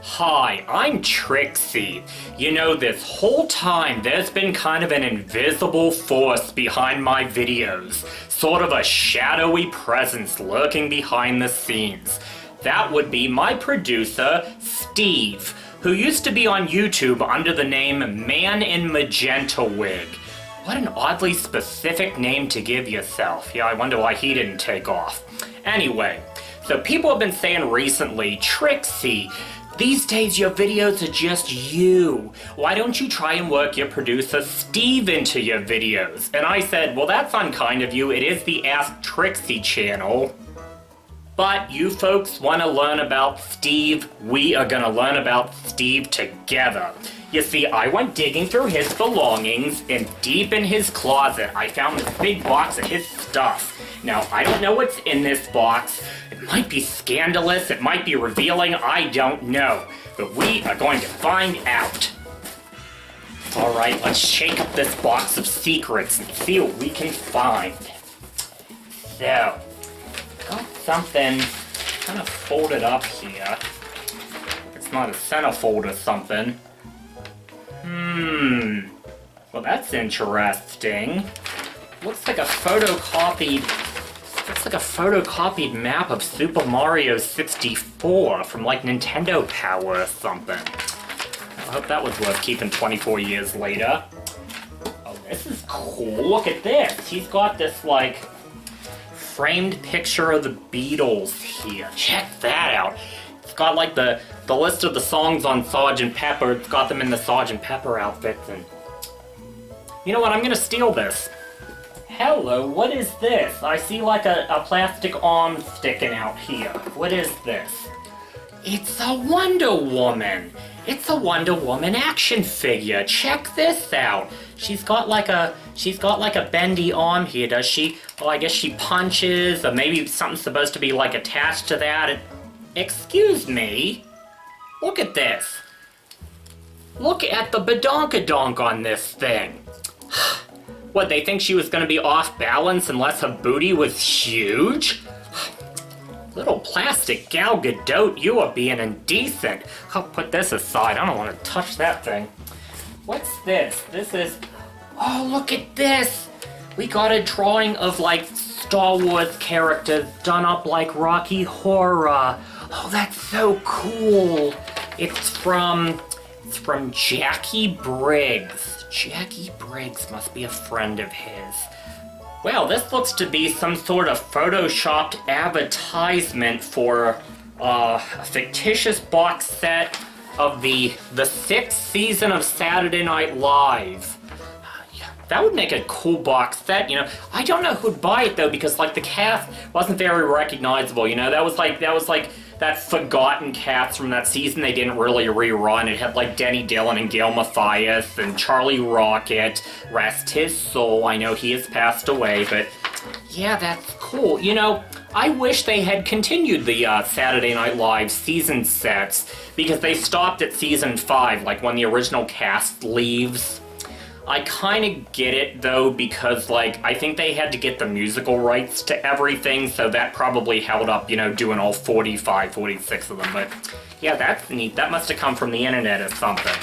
Hi, I'm Trixie. You know, this whole time there's been kind of an invisible force behind my videos. Sort of a shadowy presence lurking behind the scenes. That would be my producer, Steve, who used to be on YouTube under the name Man in Magenta Wig. What an oddly specific name to give yourself. Yeah, I wonder why he didn't take off. Anyway, so people have been saying recently, Trixie, these days your videos are just you. Why don't you try and work your producer Steve into your videos? And I said, well, that's unkind of you. It is the Ask Trixie channel. But you folks want to learn about Steve, we are going to learn about Steve together. You see, I went digging through his belongings, and deep in his closet, I found this big box of his stuff. Now, I don't know what's in this box. It might be scandalous, it might be revealing, I don't know. But we are going to find out. Alright, let's shake up this box of secrets and see what we can find. So, got something kind of folded up here. It's not a centerfold or something. Well, that's interesting. Looks like a photocopied map of Super Mario 64 from like Nintendo Power or something. I hope that was worth keeping 24 years later. Oh, this is cool. Look at this. He's got this like framed picture of the Beatles here. Check that out. It's got like the list of the songs on Sgt. Pepper. It's got them in the Sgt. Pepper outfits, and you know what? I'm gonna steal this. Hello, what is this? I see like a plastic arm sticking out here. What is this? It's a Wonder Woman. It's a Wonder Woman action figure. Check this out. She's got like a bendy arm here, does she? Oh, I guess she punches, or maybe something's supposed to be like attached to that. Excuse me. Look at this. Look at the badonkadonk on this thing. What, they think she was gonna be off balance unless her booty was huge? Little plastic Gal Gadot, you are being indecent. I'll put this aside, I don't want to touch that thing. What's this? This is... Oh, look at this! We got a drawing of like Star Wars characters done up like Rocky Horror. Oh, that's so cool. It's from Jackie Briggs. Jackie Briggs must be a friend of his. Well, this looks to be some sort of photoshopped advertisement for a fictitious box set of the 6th season of Saturday Night Live. That would make a cool box set, you know. I don't know who'd buy it though, because like the cast wasn't very recognizable, you know. That was like that forgotten cast from that season they didn't really rerun. It had like Denny Dillon and Gail Mathias and Charlie Rocket. Rest his soul. I know he has passed away, but yeah, that's cool. You know, I wish they had continued the Saturday Night Live season sets, because they stopped at season 5, like when the original cast leaves. I kind of get it though, because like I think they had to get the musical rights to everything, so that probably held up, you know, doing all 45, 46 of them. But yeah, that's neat. That must have come from the internet or something.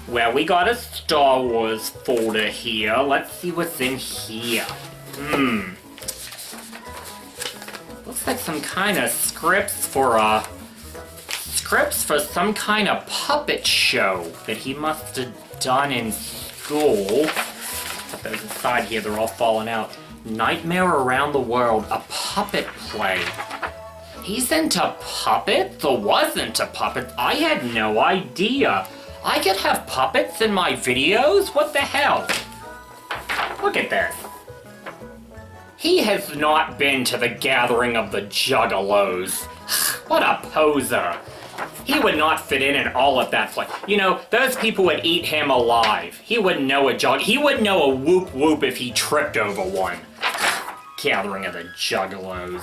Well, we got a Star Wars folder here. Let's see what's in here. Looks like some kind of scripts for some kind of puppet show that he must have done in school. Put those aside here, they're all falling out. Nightmare Around the World, a puppet play. He's into puppets, or was into puppets? I had no idea. I could have puppets in my videos? What the hell? Look at this. He has not been to the gathering of the Juggalos. What a poser. He would not fit in all of that play. You know, those people would eat him alive. He wouldn't know he wouldn't know a whoop whoop if he tripped over one. Gathering of the Juggalos.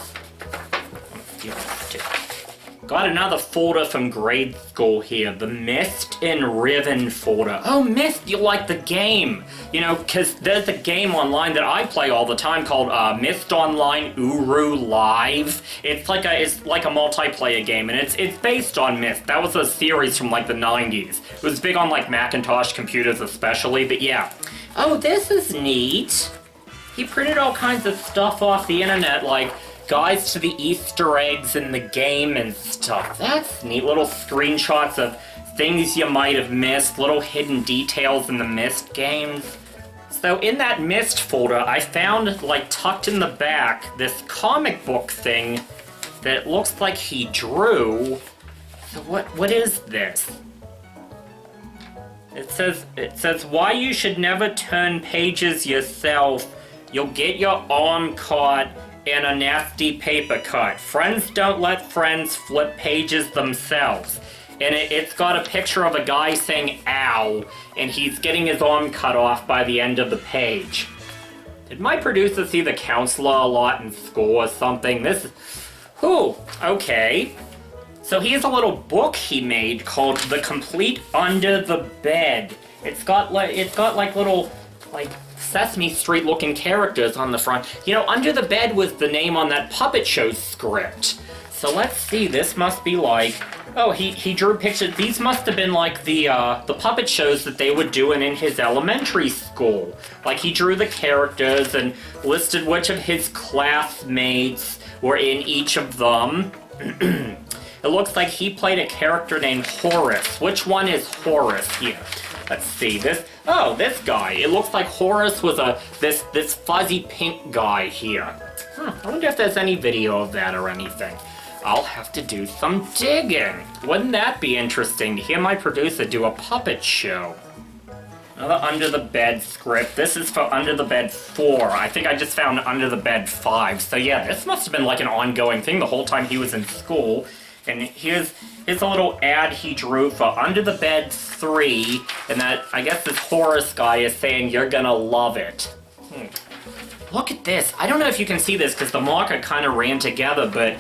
Got another folder from grade school here. The Mist and Riven folder. Oh, Mist, you like the game. You know, because there's a game online that I play all the time called Mist Online Uru Live. It's like a multiplayer game, and it's based on Mist. That was a series from like the 90s. It was big on like Macintosh computers especially, but yeah. Oh, this is neat. He printed all kinds of stuff off the internet, like guides to the Easter eggs in the game and stuff. That's neat. Little screenshots of things you might have missed, little hidden details in the Myst games. So in that Myst folder, I found, like, tucked in the back, this comic book thing that looks like he drew. So what is this? It says why you should never turn pages yourself. You'll get your arm caught and a nasty paper cut. Friends don't let friends flip pages themselves. And it's got a picture of a guy saying ow, and he's getting his arm cut off by the end of the page. Did my producer see the counselor a lot in school or something? Okay. So he has a little book he made called The Complete Under the Bed. It's got like little, like, Sesame Street looking characters on the front. You know, Under the Bed was the name on that puppet show script. So let's see, this must be like, oh, he drew pictures. These must have been like the puppet shows that they would do in his elementary school. Like he drew the characters and listed which of his classmates were in each of them. It looks like he played a character named Horace. Which one is Horace here? Let's see, this guy. It looks like Horace was this fuzzy pink guy here. I wonder if there's any video of that or anything. I'll have to do some digging. Wouldn't that be interesting to hear my producer do a puppet show? Another Under the Bed script. This is for Under the Bed 4. I think I just found Under the Bed 5. So yeah, this must have been like an ongoing thing the whole time he was in school. And here's a little ad he drew for Under the Bed 3, and that, I guess this Horace guy is saying, you're gonna love it. Look at this. I don't know if you can see this because the marker kind of ran together, but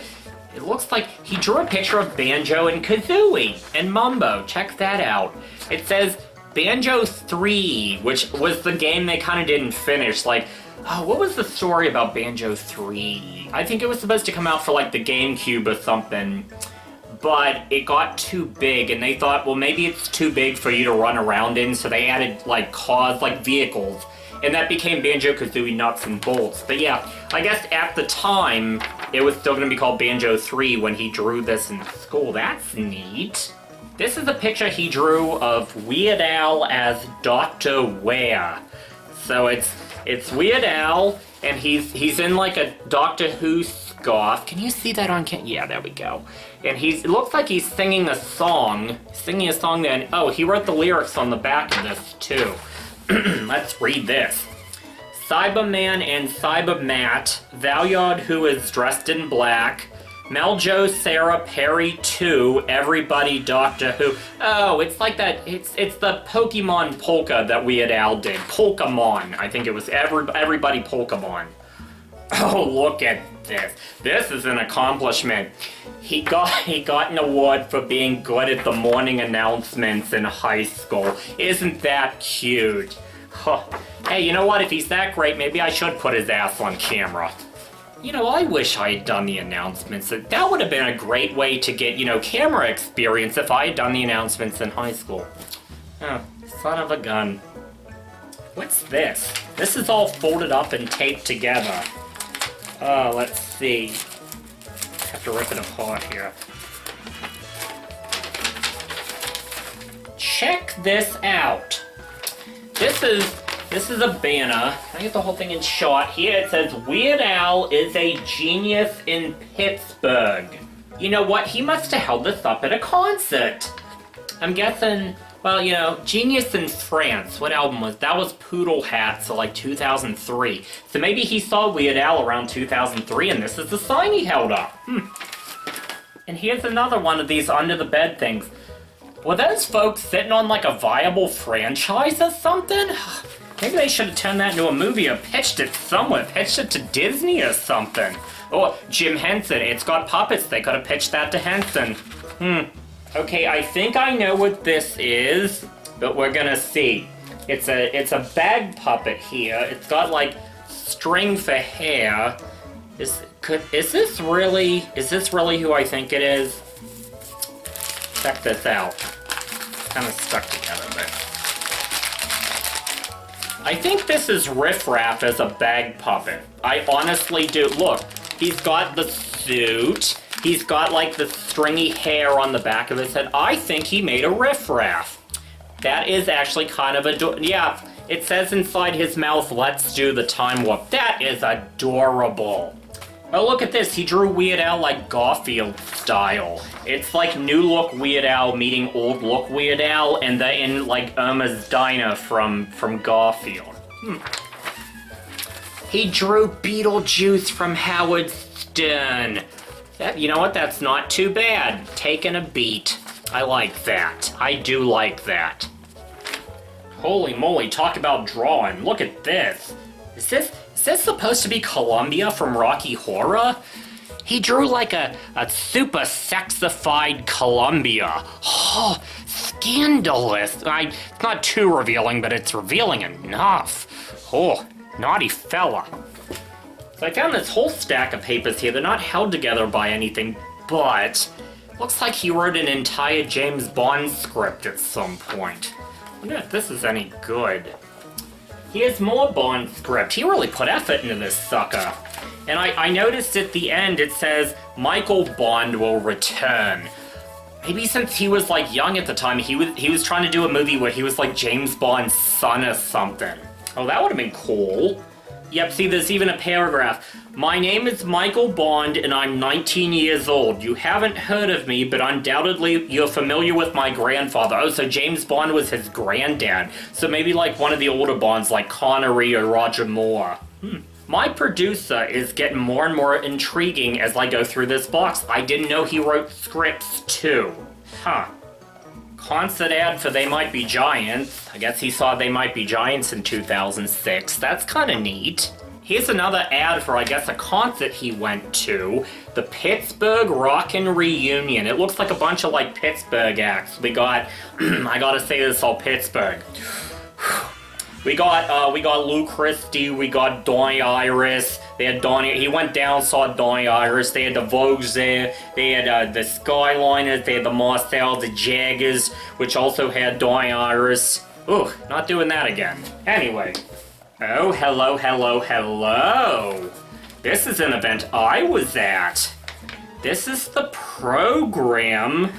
it looks like he drew a picture of Banjo and Kazooie and Mumbo. Check that out. It says Banjo 3, which was the game they kind of didn't finish. Like, oh, what was the story about Banjo 3? I think it was supposed to come out for like the GameCube or something. But it got too big, and they thought, well, maybe it's too big for you to run around in, so they added, like, cars, like vehicles. And that became Banjo-Kazooie Nuts and Bolts. But yeah, I guess at the time, it was still going to be called Banjo 3 when he drew this in school. That's neat. This is a picture he drew of Weird Al as Dr. Ware. So it's Weird Al, and he's in, like, a Doctor Who scarf. Can you see that on camera? Yeah, there we go. And it looks like he's singing a song. Singing a song there, and oh, he wrote the lyrics on the back of this, too. Let's read this. Cyberman and Cybermat, Valyard who is dressed in black, Meljo, Sarah, Perry 2, everybody Doctor Who. Oh, it's like that, it's the Pokemon Polka that Weird Al did. Polkamon, I think it was everybody Pokemon. Oh, look at this. This is an accomplishment. He got an award for being good at the morning announcements in high school. Isn't that cute? Huh. Hey, you know what? If he's that great, maybe I should put his ass on camera. You know, I wish I had done the announcements. That would have been a great way to get, you know, camera experience if I had done the announcements in high school. Oh, son of a gun. What's this? This is all folded up and taped together. Let's see. I have to rip it apart here. Check this out. This is a banner. I get the whole thing in shot. Here it says, Weird Al is a genius in Pittsburgh. You know what? He must have held this up at a concert. I'm guessing, well, you know, Genius in France. What album was that? Was Poodle Hat, so like 2003. So maybe he saw Weird Al around 2003, and this is the sign he held up. And here's another one of these under the bed things. Were those folks sitting on like a viable franchise or something? Maybe they should have turned that into a movie or pitched it somewhere. Pitched it to Disney or something. Or Jim Henson. It's got puppets. They could have pitched that to Henson. Okay, I think I know what this is, but we're gonna see. It's a bag puppet here. It's got like string for hair. Is this really who I think it is? Check this out. It's kind of stuck together, but I think this is Riff Raff as a bag puppet. I honestly do. Look, he's got the suit. He's got like the stringy hair on the back of his head. I think he made a Riff Raff. That is actually kind of adorable. Yeah, it says inside his mouth, "Let's do the time warp." That is adorable. Oh, look at this. He drew Weird Al like Garfield style. It's like new look Weird Al meeting old look Weird Al, and they're in like Irma's Diner from Garfield. He drew Beetlejuice from Howard Stern. You know what? That's not too bad. Taking a beat. I like that. I do like that. Holy moly, talk about drawing. Look at this. Is this supposed to be Columbia from Rocky Horror? He drew like a super sexified Columbia. Oh, scandalous. It's not too revealing, but it's revealing enough. Oh, naughty fella. So I found this whole stack of papers here. They're not held together by anything, but looks like he wrote an entire James Bond script at some point. I wonder if this is any good. Here's more Bond script. He really put effort into this sucker. And I noticed at the end it says, Michael Bond will return. Maybe since he was like young at the time, he was trying to do a movie where he was like James Bond's son or something. Oh, that would have been cool. Yep, see, there's even a paragraph. My name is Michael Bond, and I'm 19 years old. You haven't heard of me, but undoubtedly you're familiar with my grandfather. Oh, so James Bond was his granddad. So maybe like one of the older Bonds, like Connery or Roger Moore. My producer is getting more and more intriguing as I go through this box. I didn't know he wrote scripts too. Huh. Concert ad for They Might Be Giants. I guess he saw They Might Be Giants in 2006. That's kind of neat. Here's another ad for, I guess, a concert he went to. The Pittsburgh Rockin' Reunion. It looks like a bunch of, like, Pittsburgh acts. We got, I gotta say this all Pittsburgh. We got Lou Christie, we got Donnie Iris. They had Donnie, he went down, saw Donnie Iris. They had the Vogues there. They had the Skyliners, they had the Marcel, the Jaggers, which also had Donnie Iris. Ooh, not doing that again. Anyway. Oh, hello, hello, hello. This is an event I was at. This is the program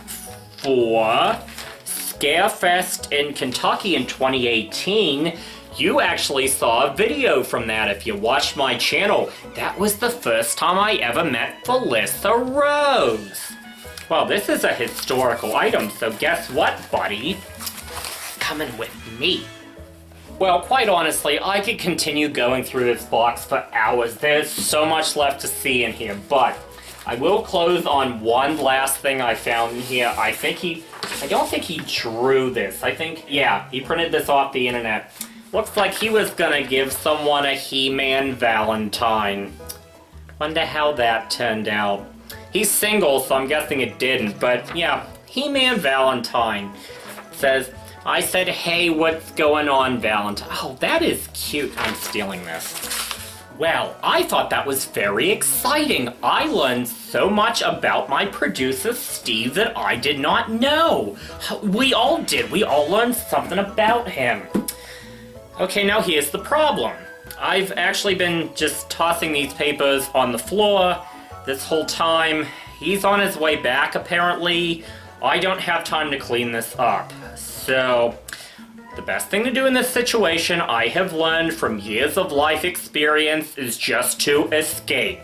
for Scarefest in Kentucky in 2018. You actually saw a video from that if you watched my channel. That was the first time I ever met Felissa Rose. Well, this is a historical item, so guess what, buddy? Coming with me. Well, quite honestly, I could continue going through this box for hours. There's so much left to see in here, but I will close on one last thing I found in here. I don't think he drew this. Yeah, he printed this off the internet. Looks like he was gonna give someone a He-Man Valentine. Wonder how that turned out. He's single, so I'm guessing it didn't, but yeah, He-Man Valentine. Says, I said, hey, what's going on, Valentine? Oh, that is cute. I'm stealing this. Well, I thought that was very exciting. I learned so much about my producer, Steve, that I did not know. We all did. We all learned something about him. Okay, now here's the problem. I've actually been just tossing these papers on the floor this whole time. He's on his way back, apparently. I don't have time to clean this up. So, the best thing to do in this situation, I have learned from years of life experience, is just to escape.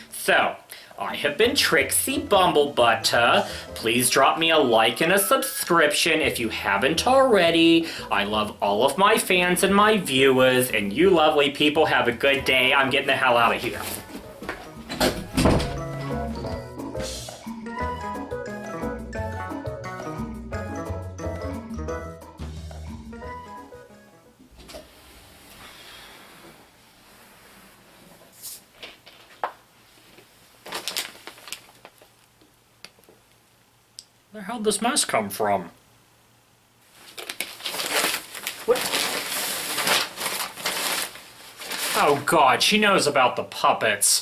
So, I have been Trixie Bumblebutter. Please drop me a like and a subscription if you haven't already. I love all of my fans and my viewers, and you lovely people have a good day. I'm getting the hell out of here. Where the hell did this mouse come from? What? Oh god, she knows about the puppets.